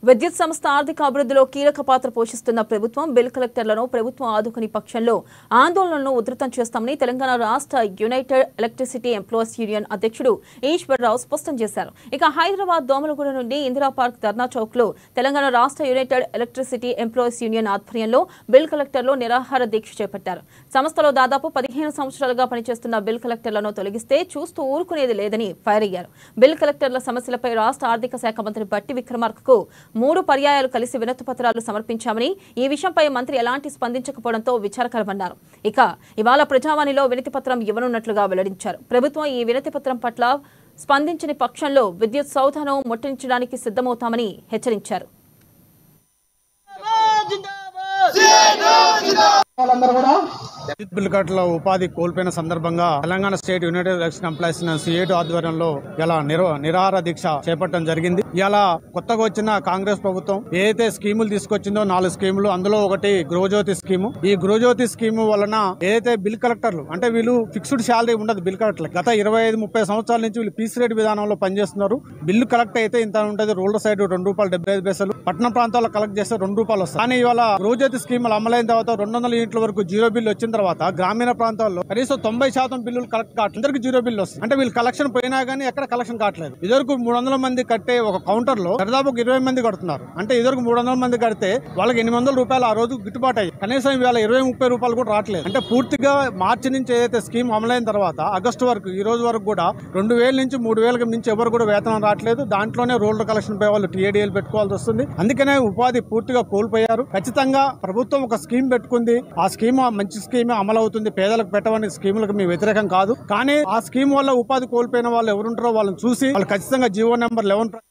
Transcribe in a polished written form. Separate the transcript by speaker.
Speaker 1: విద్యుత్ సంస్థ ఆర్థిక అభివృద్ధిలో కీలక పాత్ర పోషిస్తున్న ప్రభుత్వం బిల్ కలెక్టర్లను ప్రభుత్వం ఆదుకుని పక్షంలో ఆందోళనలను ఉధృతం చేస్తామని తెలంగాణ రాష్ట్ర యునైటెడ్ ఎలక్ట్రిసిటీ ఎంప్లాయీస్ యూనియన్ అధ్యక్షుడు ఈశ్వర్రావు స్పష్టం చేశారు. ఇక హైదరాబాద్ దోమలగూడ నుండి ఇందిరా పార్క్ ధర్నా చౌక్ లో తెలంగాణ రాష్ట్ర యునైటెడ్ ఎలక్ట్రిసిటీ ఎంప్లాయీస్ యూనియన్ ఆధ్వర్యంలో బిల్ కలెక్టర్లు నిరాహార దీక్ష చేపట్టారు. సంస్థలో దాదాపు 15 సంవత్సరాలుగా పనిచేస్తున్న బిల్ కలెక్టర్లను తొలగిస్తే చూస్తూ ఊరుకునేది లేదని ఫైర్ అయ్యారు. బిల్ కలెక్టర్ల సమస్యలపై రాష్ట్ర ఆర్థిక శాఖ మంత్రి బట్టి విక్రమార్కకు 3 పర్యాయాలు కలిసి వినతి పత్రాలు సమర్పించామని, ఈ విషయంపై మంత్రి ఎలాంటి స్పందించకపోవడంతో విచారకరమన్నారు. ఇక ఇవాళ ప్రజావాణిలో వినతి పత్రం ఇవ్వనున్నట్లుగా వెల్లడించారు. ప్రభుత్వం ఈ వినతి పత్రం పట్ల స్పందించని పక్షంలో విద్యుత్ సౌధను ముట్టడించడానికి సిద్ధమవుతామని హెచ్చరించారు.
Speaker 2: విద్యుత్ బిల్ కట్ల ఉపాధి కోల్పోయిన సందర్భంగా Telangana state United electricity employees CIT ఆధ్వర్యంలో ఇలా నిరాహార దీక్ష చేపట్టడం జరిగింది. ఇలా కొత్తగా వచ్చిన కాంగ్రెస్ ప్రభుత్వం ఏదైతే స్కీములు తీసుకొచ్చిందో 4 స్కీములు, అందులో ఒకటి గృహజ్యోతి స్కీము. ఈ గృహజ్యోతి స్కీము వలన ఏదైతే బిల్ కలెక్టర్లు అంటే వీళ్ళు ఫిక్స్డ్ శాలరీ ఉండదు. బిల్ కలెక్టర్ గత 25-30 సంవత్సరాల నుంచి వీళ్ళు పీస్ రేట్ విధానంలో పనిచేస్తున్నారు. బిల్లు కలెక్ట్ అయితే ఇంత ఉంటుంది. రూరల్ సైడ్ ₹2.75, పట్టణ ప్రాంతాల్లో కలెక్ట్ చేస్తే ₹2 వస్తాయి. కానీ ఇవాళ గృహజ్యోతి స్కీములు అమలైన తర్వాత 200 యూనిట్ల వరకు జీరో బిల్ వచ్చిన తర్వాత గ్రామీణ ప్రాంతాల్లో కనీసం 90% బిల్లులు కలెక్ట్ కావట్లేదు. అందరికి జీరో బిల్లు వస్తుంది. అంటే వీళ్ళు కలెక్షన్ పోయినా గానీ ఎక్కడ కలెక్షన్ కావట్లేదు. ఇదివరకు 300 మంది కట్టే ఒక కౌంటర్ లో దాదాపు 20 మంది కడుతున్నారు. అంటే ఇదివరకు 300 మంది కడితే వాళ్ళకి ₹800 ఆ రోజు గిట్టుబాటు అయ్యి కనీసం ఇవాళ ₹20-30 కూడా రావట్లేదు. అంటే పూర్తిగా మార్చి నుంచి ఏదైతే స్కీమ్ అమలైన తర్వాత ఆగస్టు వరకు ఈ రోజు వరకు కూడా 2000 నుంచి 3000 మించి ఎవరు కూడా వేతనం రావట్లేదు. దాంట్లోనే రూరల్ కలెక్షన్ పై వాళ్ళు TADL పెట్టుకోవాల్సి వస్తుంది. అందుకనే ఉపాధి పూర్తిగా కోల్పోయారు. ఖచ్చితంగా ప్రభుత్వం ఒక స్కీమ్ పెట్టుకుంది. ఆ స్కీమ్ మంచి స్కీమ్ అమలు అవుతుంది. పేదలకు పెట్టవని స్కీములకు మీ వ్యతిరేకం కాదు. కానీ ఆ స్కీమ్ వల్ల ఉపాధి కోల్పోయిన వాళ్ళు ఎవరుంటారో వాళ్ళని చూసి వాళ్ళు ఖచ్చితంగా జీవో నెంబర్ 11